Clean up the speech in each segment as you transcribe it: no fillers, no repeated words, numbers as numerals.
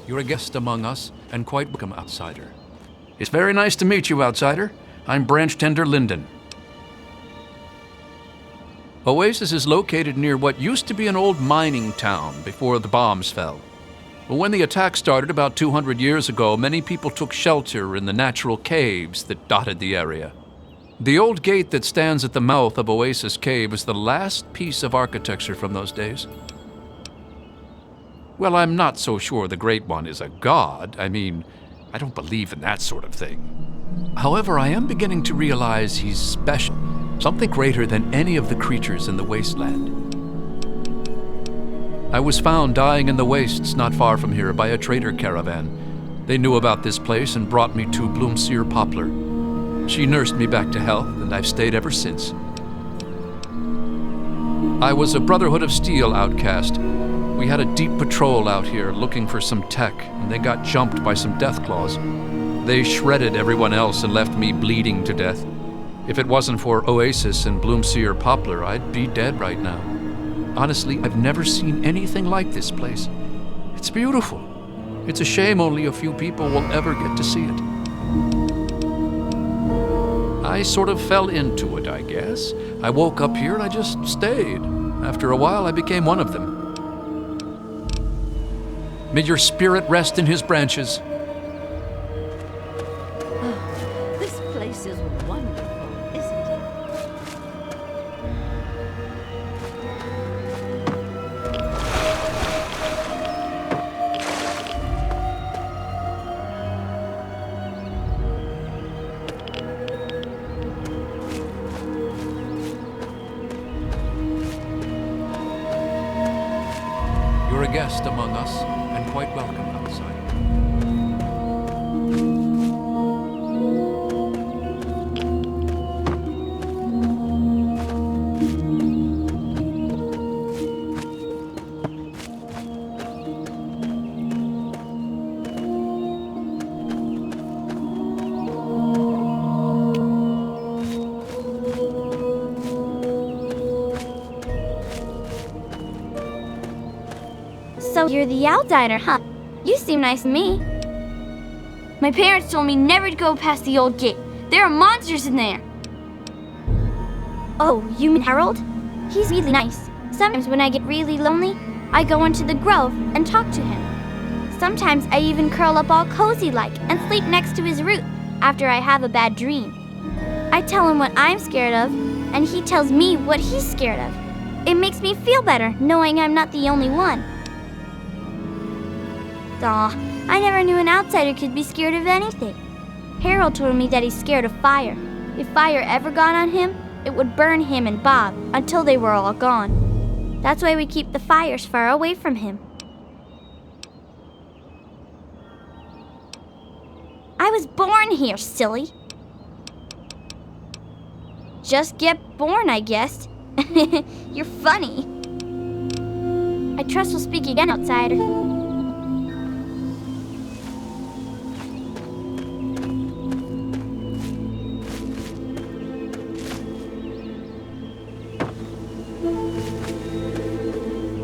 You're a guest among us, and quite welcome, outsider. It's very nice to meet you, outsider. I'm Branch Tender Linden. Oasis is located near what used to be an old mining town before the bombs fell. But when the attack started about 200 years ago, many people took shelter in the natural caves that dotted the area. The old gate that stands at the mouth of Oasis Cave is the last piece of architecture from those days. Well, I'm not so sure the Great One is a god. I mean, I don't believe in that sort of thing. However, I am beginning to realize he's special, something greater than any of the creatures in the wasteland. I was found dying in the wastes not far from here by a trader caravan. They knew about this place and brought me to Bloomseer Poplar. She nursed me back to health, and I've stayed ever since. I was a Brotherhood of Steel outcast. We had a deep patrol out here looking for some tech, and they got jumped by some deathclaws. They shredded everyone else and left me bleeding to death. If it wasn't for Oasis and Bloomseer Poplar, I'd be dead right now. Honestly, I've never seen anything like this place. It's beautiful. It's a shame only a few people will ever get to see it. I sort of fell into it, I guess. I woke up here and I just stayed. After a while, I became one of them. May your spirit rest in his branches. This place is wonderful, isn't it? You're a guest among us, and quite welcome, outsider. So you're the outsider, huh? You seem nice to me. My parents told me never to go past the old gate. There are monsters in there. Oh, you mean Harold? He's really nice. Sometimes when I get really lonely, I go into the grove and talk to him. Sometimes I even curl up all cozy-like and sleep next to his root after I have a bad dream. I tell him what I'm scared of, and he tells me what he's scared of. It makes me feel better knowing I'm not the only one. Aw, I never knew an outsider could be scared of anything. Harold told me that he's scared of fire. If fire ever got on him, it would burn him and Bob until they were all gone. That's why we keep the fires far away from him. I was born here, silly. Just get born, I guess. You're funny. I trust we'll speak again, outsider.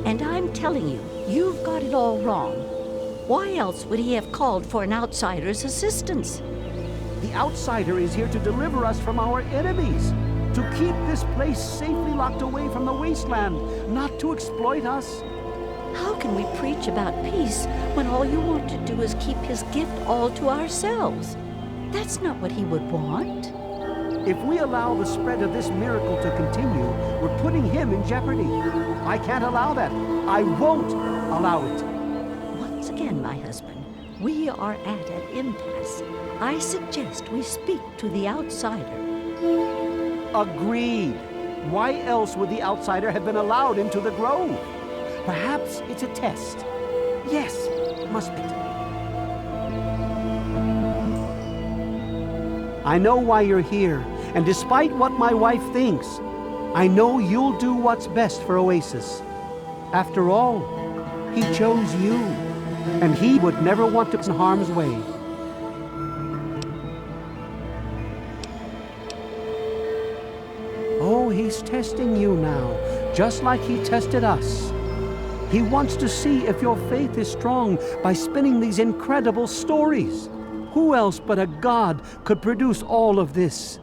And I'm telling you, you've got it all wrong. Why else would he have called for an outsider's assistance? The outsider is here to deliver us from our enemies, to keep this place safely locked away from the wasteland, not to exploit us. How can we preach about peace when all you want to do is keep his gift all to ourselves? That's not what he would want. If we allow the spread of this miracle to continue, we're putting him in jeopardy. I can't allow that. I won't allow it. Once again, my husband, we are at an impasse. I suggest we speak to the outsider. Agreed. Why else would the outsider have been allowed into the grove? Perhaps it's a test. Yes, must be. I know why you're here, and despite what my wife thinks, I know you'll do what's best for Oasis. After all, he chose you, and he would never want to be in harm's way. Oh, he's testing you now, just like he tested us. He wants to see if your faith is strong by spinning these incredible stories. Who else but a god could produce all of this?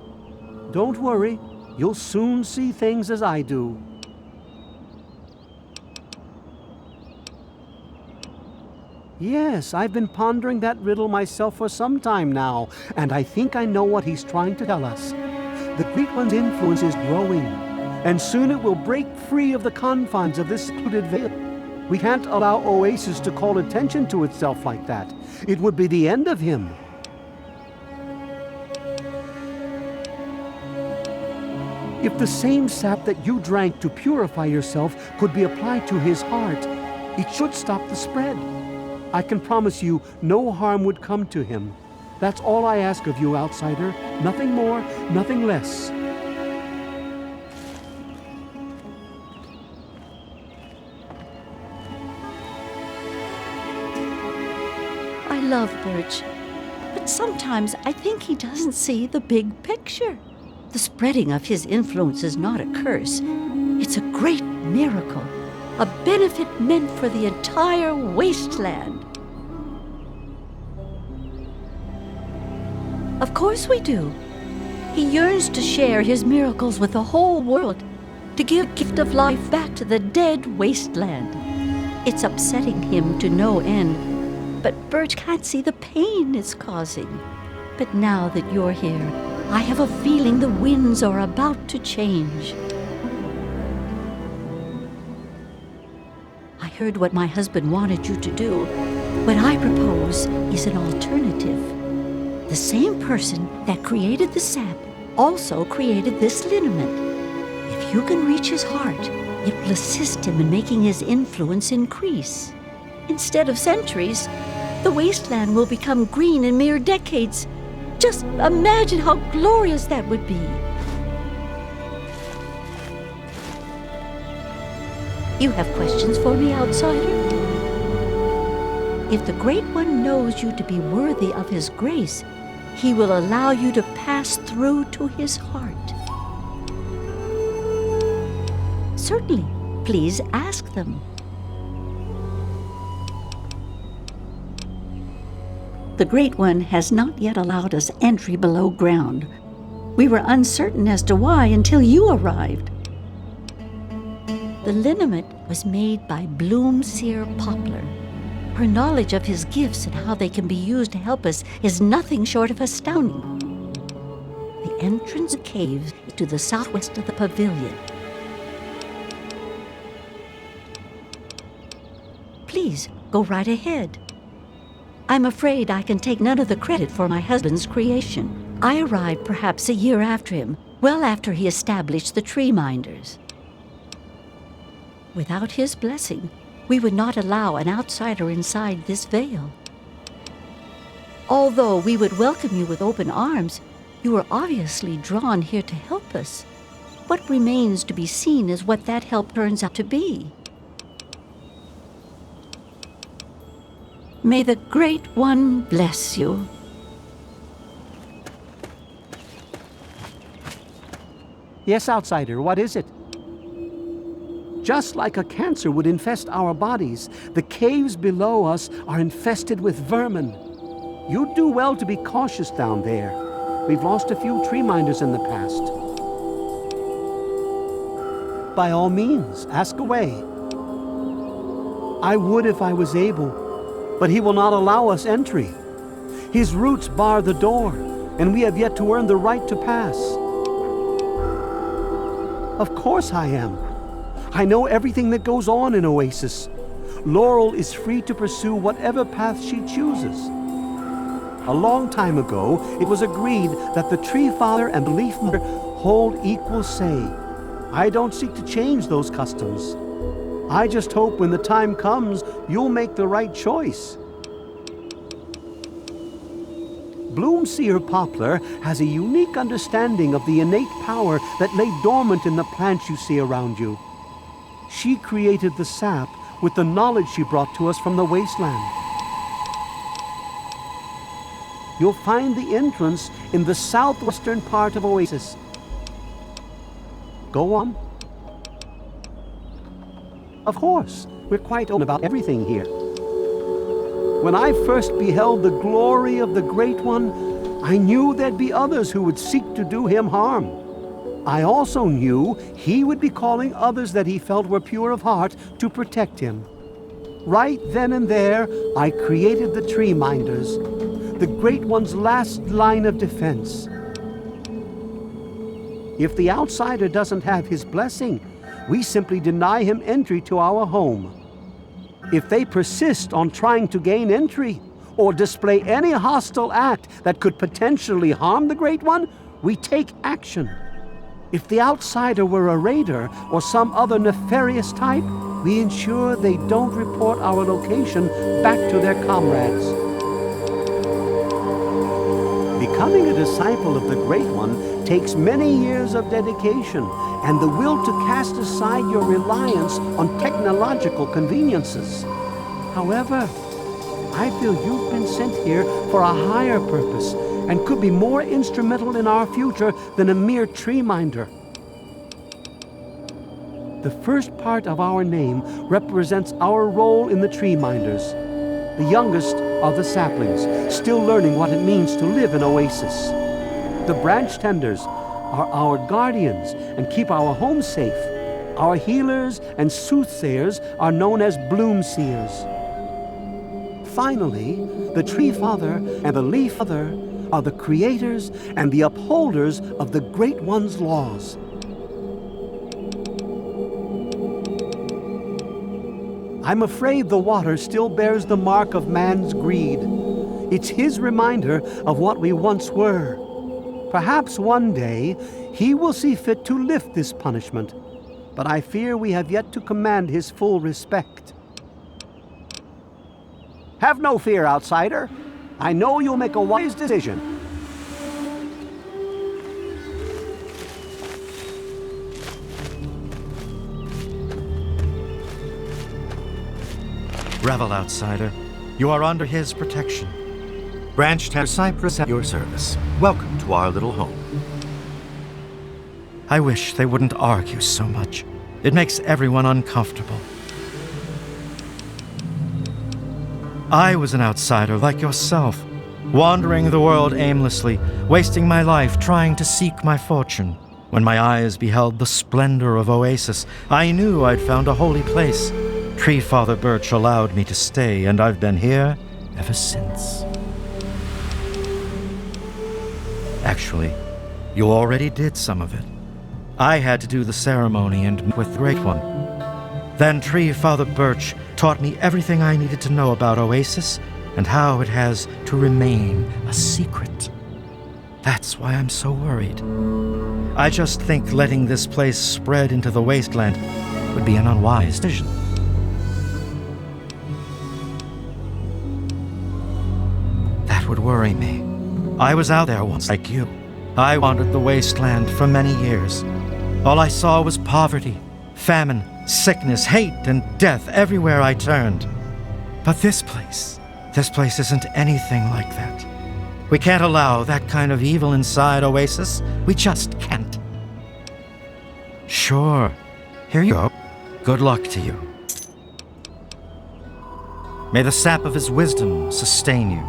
Don't worry, you'll soon see things as I do. Yes, I've been pondering that riddle myself for some time now, and I think I know what he's trying to tell us. The Great One's influence is growing, and soon it will break free of the confines of this secluded vale. We can't allow Oasis to call attention to itself like that. It would be the end of him. If the same sap that you drank to purify yourself could be applied to his heart, it should stop the spread. I can promise you no harm would come to him. That's all I ask of you, outsider. Nothing more, nothing less. I love Birch, but sometimes I think he doesn't see the big picture. The spreading of his influence is not a curse. It's a great miracle, a benefit meant for the entire wasteland. Of course we do. He yearns to share his miracles with the whole world, to give the gift of life back to the dead wasteland. It's upsetting him to no end, but Birch can't see the pain it's causing. But now that you're here, I have a feeling the winds are about to change. I heard what my husband wanted you to do. What I propose is an alternative. The same person that created the sap also created this liniment. If you can reach his heart, it will assist him in making his influence increase. Instead of centuries, the wasteland will become green in mere decades. Just imagine how glorious that would be. You have questions for me, outsider? If the Great One knows you to be worthy of his grace, he will allow you to pass through to his heart. Certainly, please ask them. The Great One has not yet allowed us entry below ground. We were uncertain as to why until you arrived. The liniment was made by Bloom-Seer Poplar. Her knowledge of his gifts and how they can be used to help us is nothing short of astounding. The entrance cave is to the southwest of the pavilion. Please, go right ahead. I'm afraid I can take none of the credit for my husband's creation. I arrived perhaps a year after him, well after he established the tree minders. Without his blessing, we would not allow an outsider inside this veil. Although we would welcome you with open arms, you are obviously drawn here to help us. What remains to be seen is what that help turns out to be. May the Great One bless you. Yes, outsider, what is it? Just like a cancer would infest our bodies, the caves below us are infested with vermin. You'd do well to be cautious down there. We've lost a few tree minders in the past. By all means, ask away. I would if I was able, but he will not allow us entry. His roots bar the door, and we have yet to earn the right to pass. Of course I am. I know everything that goes on in Oasis. Laurel is free to pursue whatever path she chooses. A long time ago, it was agreed that the Tree Father and the Leaf Mother hold equal say. I don't seek to change those customs. I just hope when the time comes, you'll make the right choice. Bloom-Seer Poplar has a unique understanding of the innate power that lay dormant in the plants you see around you. She created the sap with the knowledge she brought to us from the wasteland. You'll find the entrance in the southwestern part of Oasis. Go on. Of course, we're quite open about everything here. When I first beheld the glory of the Great One, I knew there'd be others who would seek to do him harm. I also knew he would be calling others that he felt were pure of heart to protect him. Right then and there, I created the Tree Minders, the Great One's last line of defense. If the outsider doesn't have his blessing, we simply deny him entry to our home. If they persist on trying to gain entry, or display any hostile act that could potentially harm the Great One, we take action. If the outsider were a raider or some other nefarious type, we ensure they don't report our location back to their comrades. Becoming a disciple of the Great One takes many years of dedication and the will to cast aside your reliance on technological conveniences. However, I feel you've been sent here for a higher purpose and could be more instrumental in our future than a mere tree minder. The first part of our name represents our role in the tree minders. The youngest are the saplings, still learning what it means to live in Oasis. The branch tenders are our guardians and keep our home safe. Our healers and soothsayers are known as bloom seers. Finally, the Tree Father and the Leaf Father are the creators and the upholders of the Great One's laws. I'm afraid the water still bears the mark of man's greed. It's his reminder of what we once were. Perhaps one day he will see fit to lift this punishment, but I fear we have yet to command his full respect. Have no fear, outsider. I know you'll make a wise decision. Revel, outsider. You are under his protection. Branch Tender Cypress at your service. Welcome to our little home. I wish they wouldn't argue so much. It makes everyone uncomfortable. I was an outsider like yourself, wandering the world aimlessly, wasting my life trying to seek my fortune. When my eyes beheld the splendor of Oasis, I knew I'd found a holy place. Tree Father Birch allowed me to stay, and I've been here ever since. Actually, you already did some of it. I had to do the ceremony and meet with the Great One. Then Tree Father Birch taught me everything I needed to know about Oasis and how it has to remain a secret. That's why I'm so worried. I just think letting this place spread into the wasteland would be an unwise decision. That would worry me. I was out there once like you. I wandered the wasteland for many years. All I saw was poverty, famine, sickness, hate, and death everywhere I turned. But this place isn't anything like that. We can't allow that kind of evil inside Oasis. We just can't. Sure, here you go. Good luck to you. May the sap of his wisdom sustain you.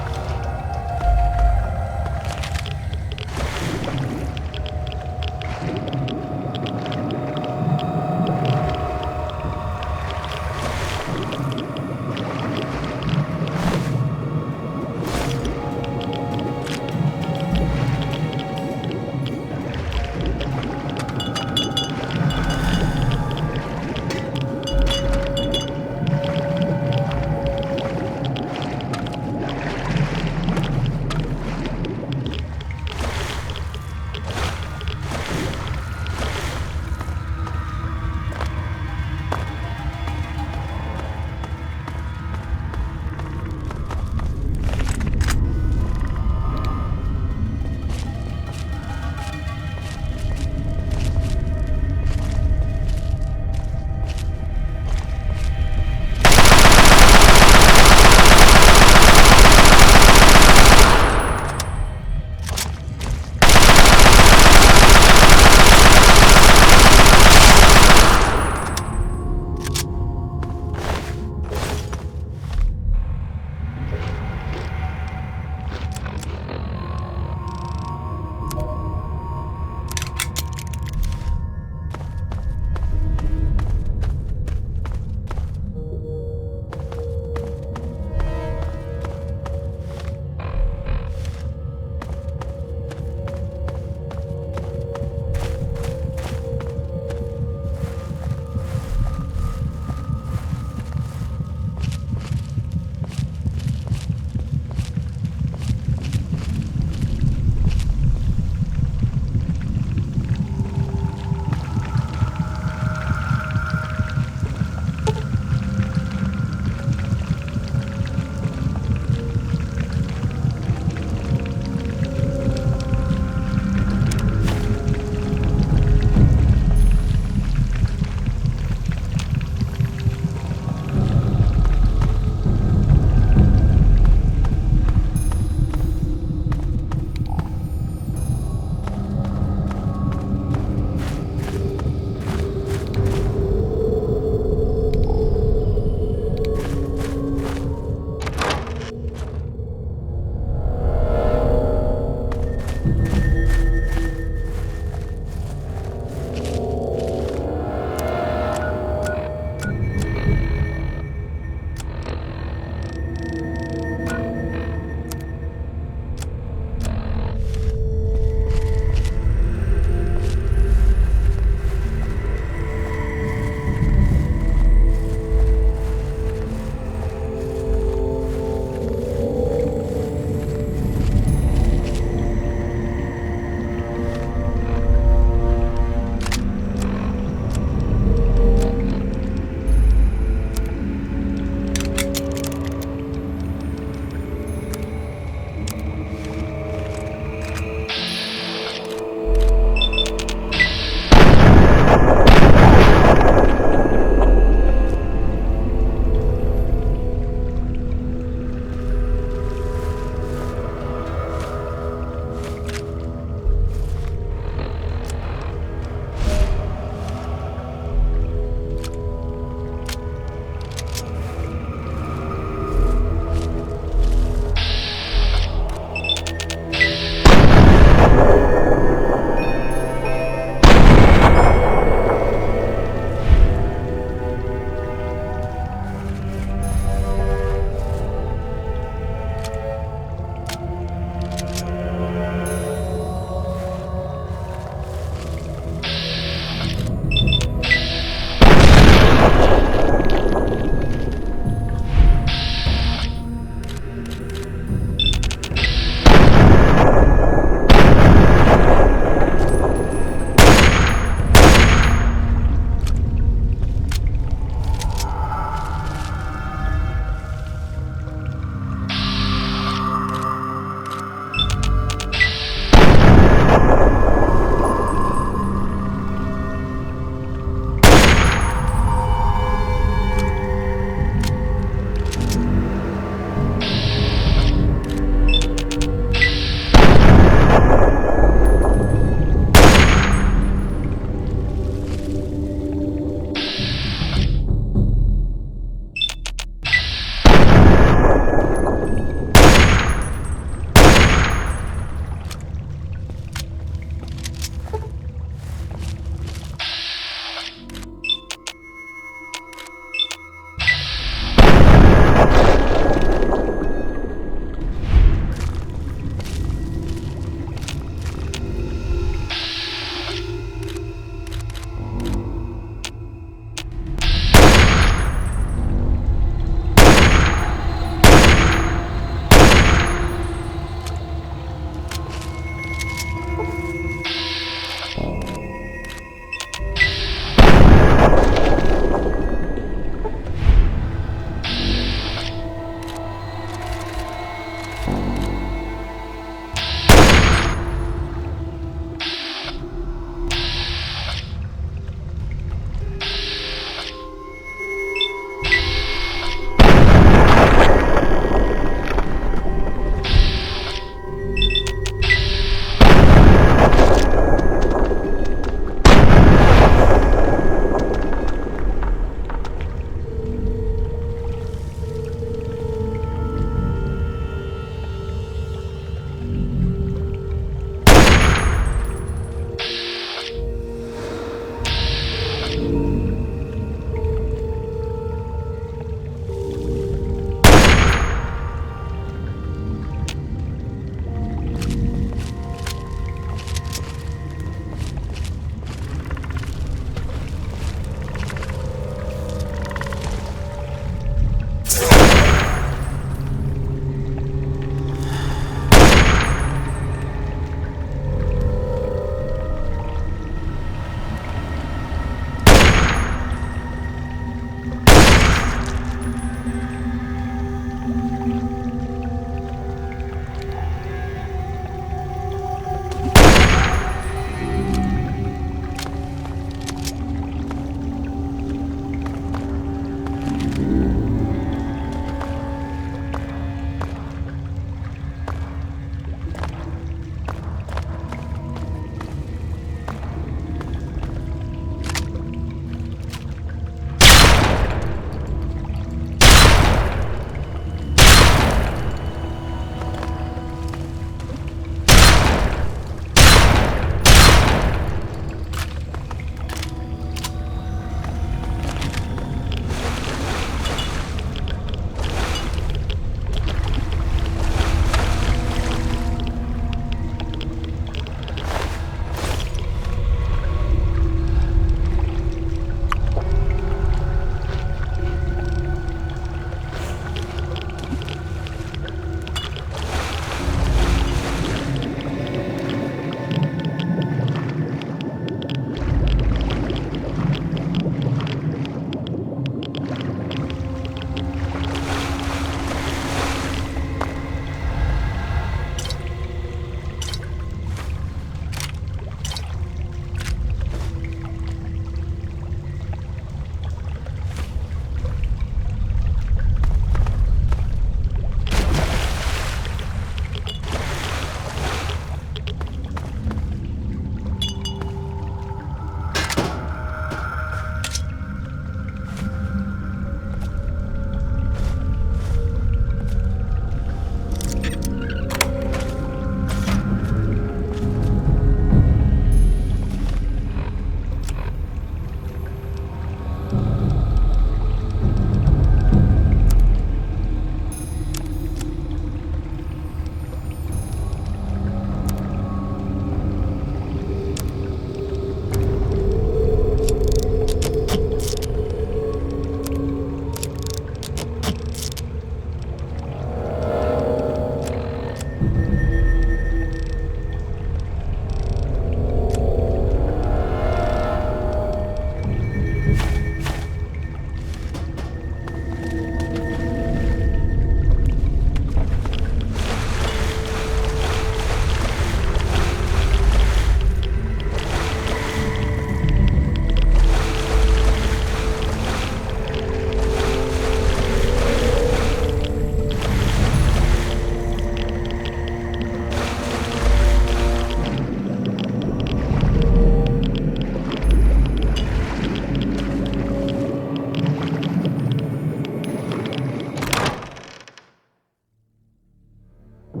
Our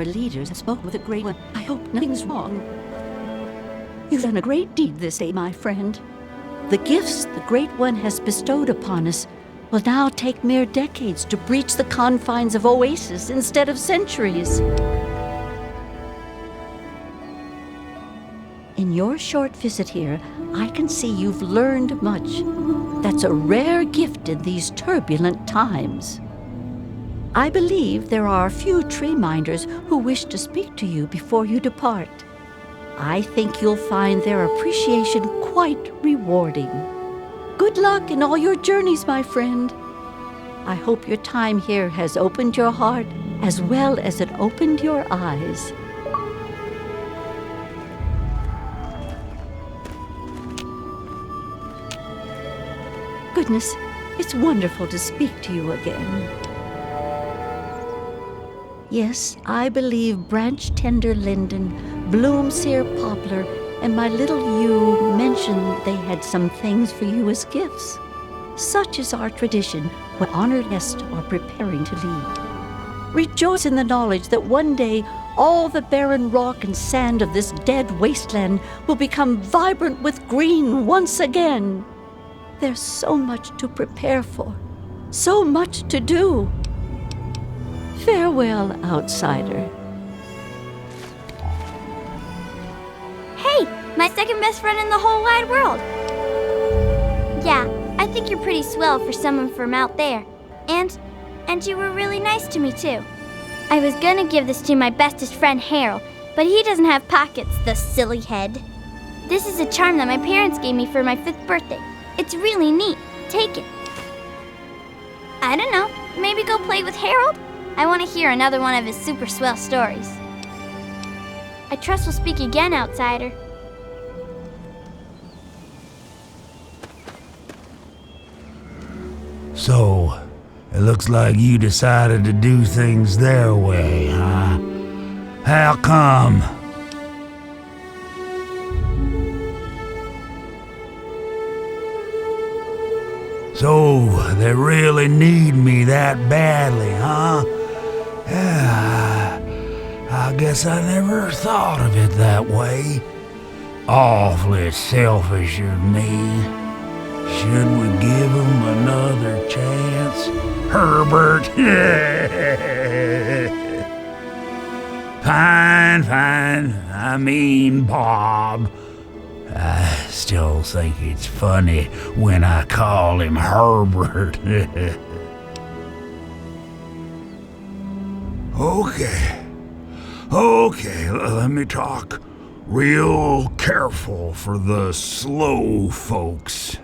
leaders have spoken with the Great One. I hope nothing's wrong. You've done a great deed this day, my friend. The gifts the Great One has bestowed upon us will now take mere decades to breach the confines of Oasis instead of centuries. In your short visit here, I can see you've learned much. That's a rare gift in these turbulent times. I believe there are a few tree minders who wish to speak to you before you depart. I think you'll find their appreciation quite rewarding. Good luck in all your journeys, my friend. I hope your time here has opened your heart as well as it opened your eyes. Goodness, it's wonderful to speak to you again. Yes, I believe branch tender linden, bloom sear poplar, and my little yew mentioned they had some things for you as gifts. Such is our tradition when honored guests are preparing to leave. Rejoice in the knowledge that one day all the barren rock and sand of this dead wasteland will become vibrant with green once again. There's so much to prepare for, so much to do. Farewell, outsider. Hey, my second best friend in the whole wide world. Yeah, I think you're pretty swell for someone from out there. And you were really nice to me too. I was gonna give this to my bestest friend Harold, but he doesn't have pockets, the silly head. This is a charm that my parents gave me for my 5th birthday. It's really neat. Take it. I don't know, maybe go play with Harold? I want to hear another one of his super swell stories. I trust we'll speak again, outsider. So, it looks like you decided to do things their way, huh? How come? So, they really need me that badly, huh? Yeah, I guess I never thought of it that way. Awfully selfish of me. Should we give him another chance? Herbert! Fine. I mean, Bob. I still think it's funny when I call him Herbert. Okay, let me talk real careful for the slow folks.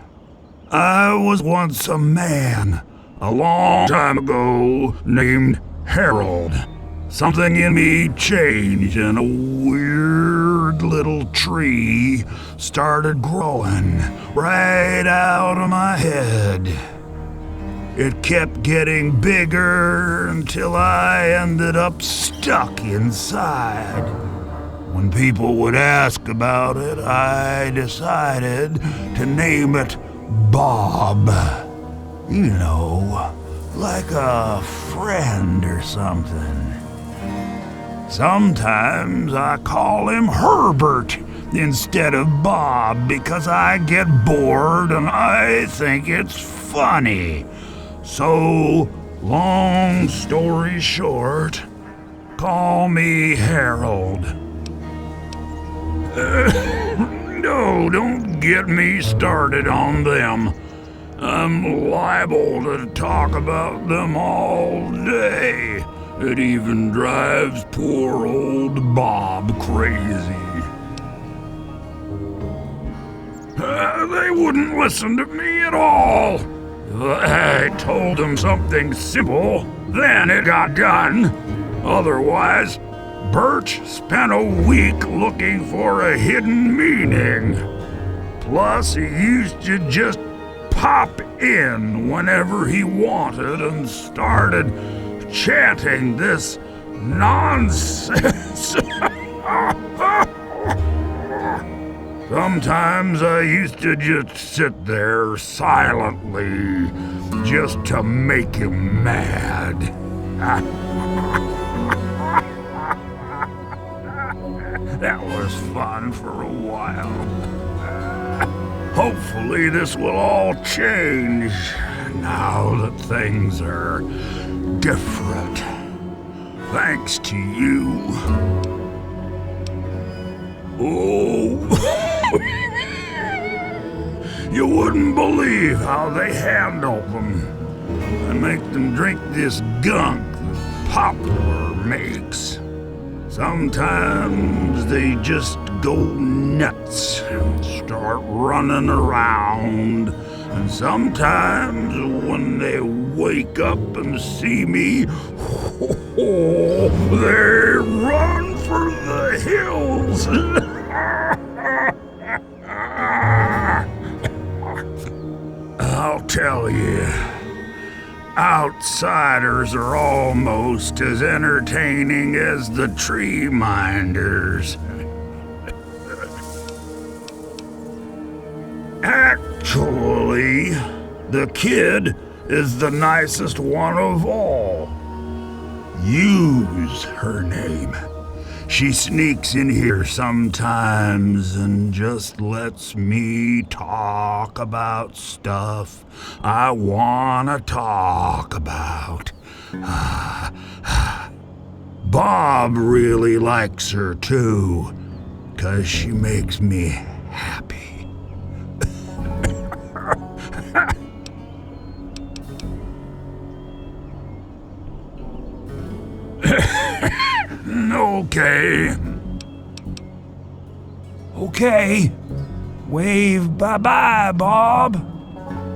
I was once a man, a long time ago, named Harold. Something in me changed and a weird little tree started growing right out of my head. It kept getting bigger until I ended up stuck inside. When people would ask about it, I decided to name it Bob. You know, like a friend or something. Sometimes I call him Herbert instead of Bob because I get bored and I think it's funny. So, long story short, call me Harold. No, don't get me started on them. I'm liable to talk about them all day. It even drives poor old Bob crazy. They wouldn't listen to me at all. I told them something simple, then it got done. Otherwise, Birch spent a week looking for a hidden meaning. Plus, he used to just pop in whenever he wanted and started chanting this nonsense. Sometimes I used to just sit there silently, just to make him mad. That was fun for a while. Hopefully this will all change now that things are different. Thanks to you. Oh. You wouldn't believe how they handle them. They make them drink this gunk that Poplar makes. Sometimes they just go nuts and start running around. And sometimes when they wake up and see me, they run for the hills. I'll tell you, outsiders are almost as entertaining as the tree minders. Actually, the kid is the nicest one of all. Use her name. She sneaks in here sometimes and just lets me talk about stuff I wanna talk about. Bob really likes her too, 'cause she makes me happy. Okay. Wave bye-bye, Bob.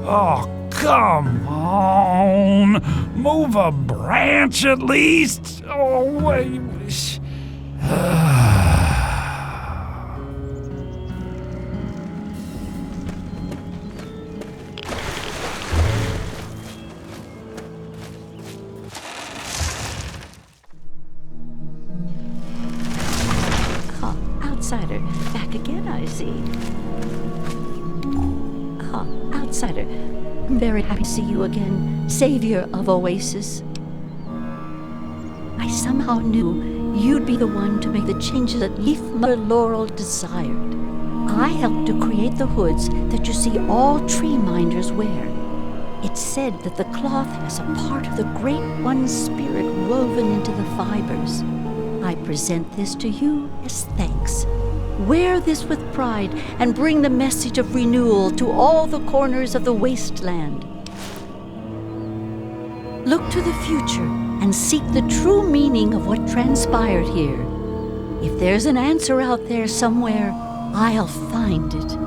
Oh, come on. Move a branch at least. Oh, wait. Outsider, back again, I see. Outsider, I'm very happy to see you again, savior of Oasis. I somehow knew you'd be the one to make the changes that Leaf Mother Laurel desired. I helped to create the hoods that you see all tree minders wear. It's said that the cloth is a part of the Great One Spirit woven into the fibers. I present this to you as thanks. Wear this with pride and bring the message of renewal to all the corners of the wasteland. Look to the future and seek the true meaning of what transpired here. If there's an answer out there somewhere, I'll find it.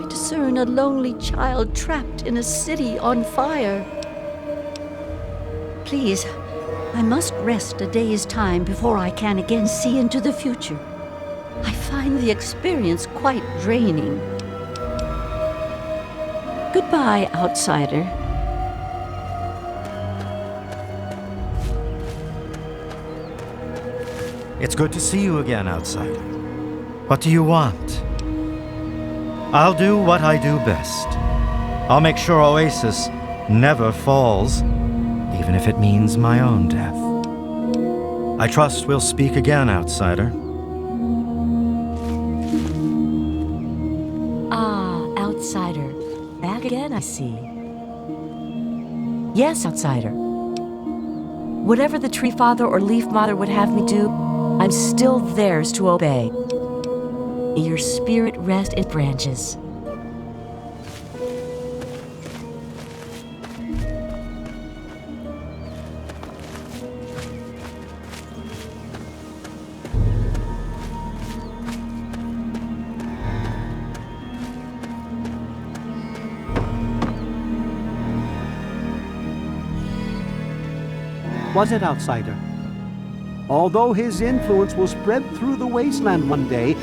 I discern a lonely child trapped in a city on fire. Please, I must rest a day's time before I can again see into the future. I find the experience quite draining. Goodbye, outsider. It's good to see you again, outsider. What do you want? I'll do what I do best. I'll make sure Oasis never falls, even if it means my own death. I trust we'll speak again, outsider. Outsider. Back again, I see. Yes, outsider. Whatever the Tree Father or Leaf Mother would have me do, I'm still theirs to obey. May your spirit rest in branches. Was it, outsider? Although his influence will spread through the wasteland one day,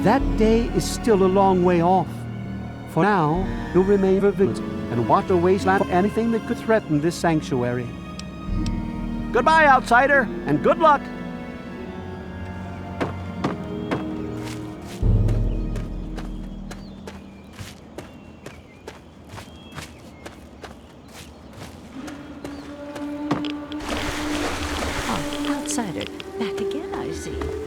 that day is still a long way off. For now, he'll remain vigilant and watch the wasteland for anything that could threaten this sanctuary. Goodbye, outsider, and good luck! see.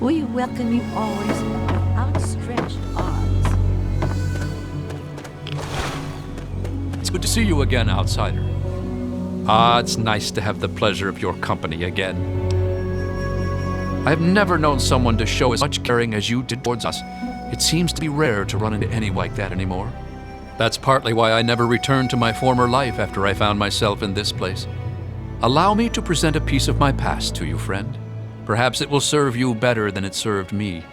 We welcome you always with outstretched arms. It's good to see you again, outsider. Ah, it's nice to have the pleasure of your company again. I've never known someone to show as much caring as you did towards us. It seems to be rare to run into anyone like that anymore. That's partly why I never returned to my former life after I found myself in this place. Allow me to present a piece of my past to you, friend. Perhaps it will serve you better than it served me.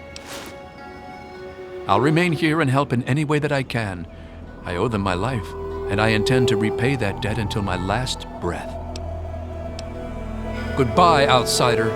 I'll remain here and help in any way that I can. I owe them my life, and I intend to repay that debt until my last breath. Goodbye, outsider.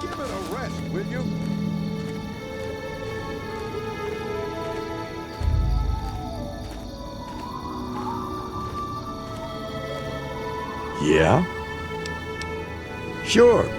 Give it a rest, will you? Yeah? Sure.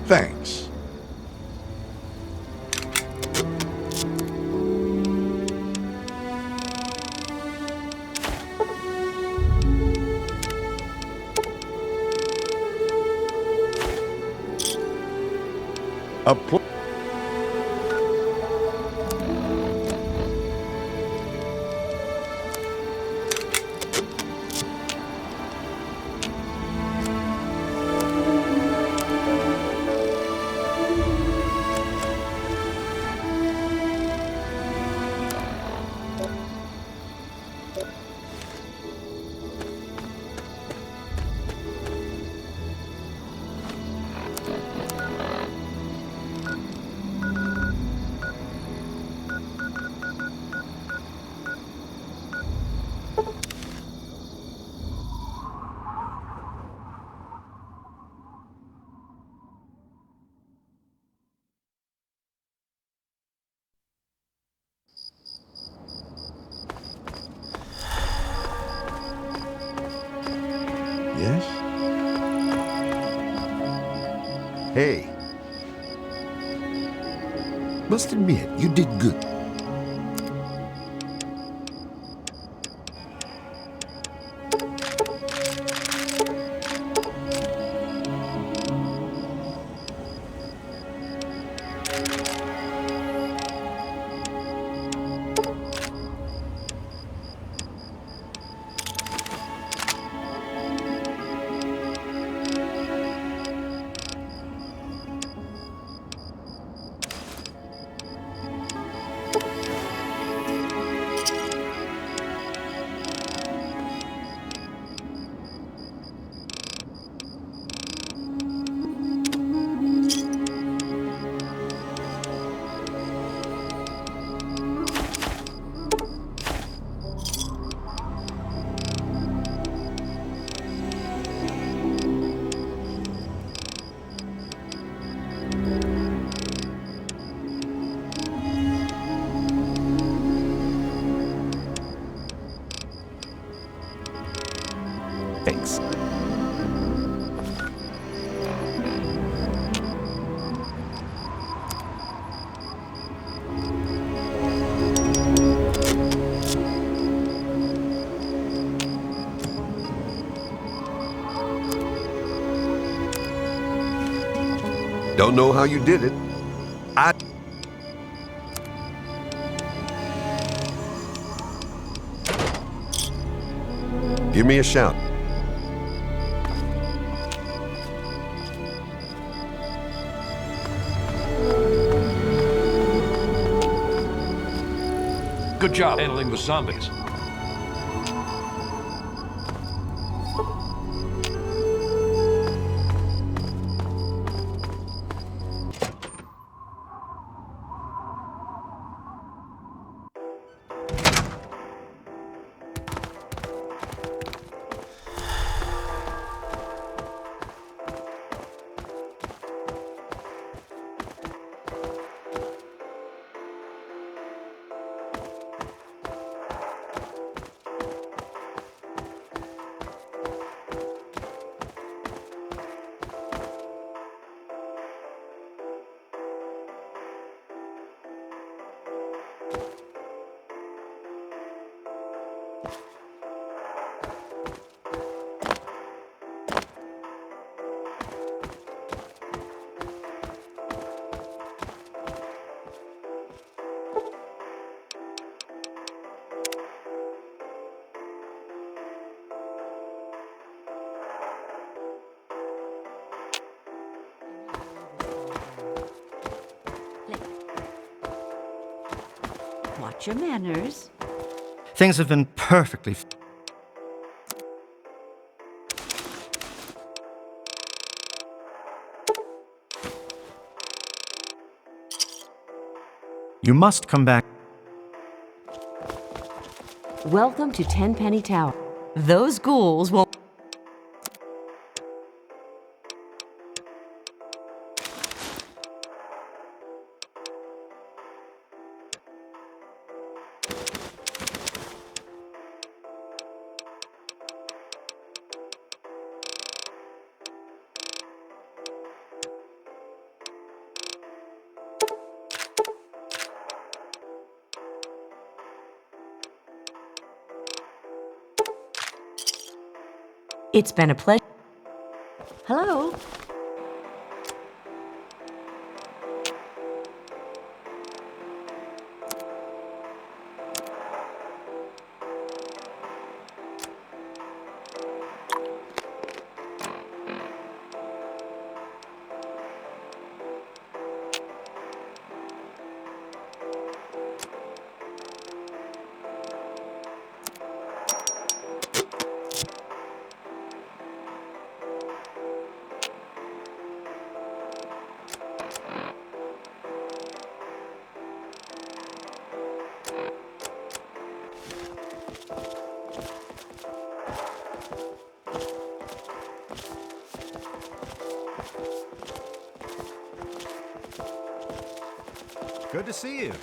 Thanks. A pl- Yes? Hey. Must admit, you did good. Thanks. Don't know how you did it. Give me a shout. Good job handling the zombies. Watch your manners. Things have been perfectly. You must come back. Welcome to Tenpenny Tower. Those ghouls will... It's been a pleasure. Hello? Good to see you.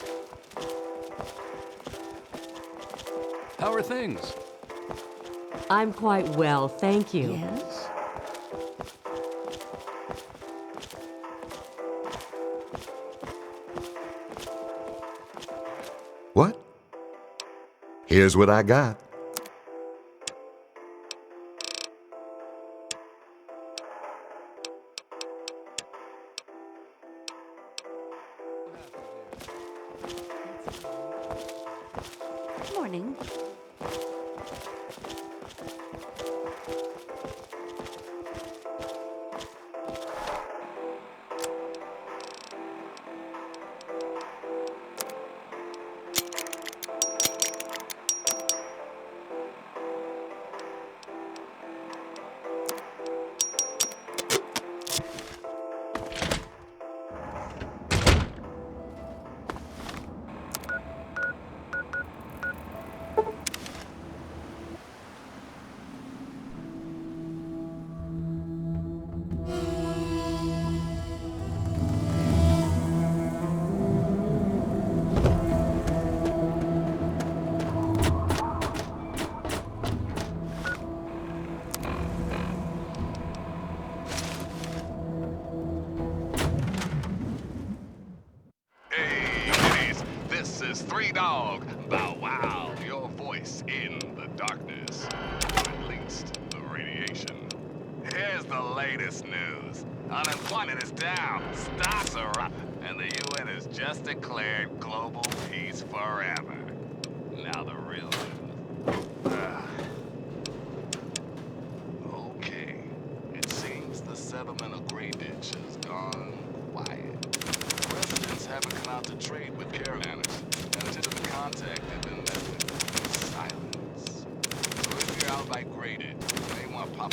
How are things? I'm quite well, thank you. Yes? What? Here's what I got. Good morning. This is Three Dog. Bow wow, your voice in the darkness. Or at least the radiation. Here's the latest news. Unemployment is down, stocks are up, and the UN has just declared global peace forever. Now the real news. Okay. It seems the settlement of Grey Ditch has gone quiet. Residents haven't come out to trade with caravanners, and attention to contact have been met with silence. So if you're out by Grey Ditch, you may want to pop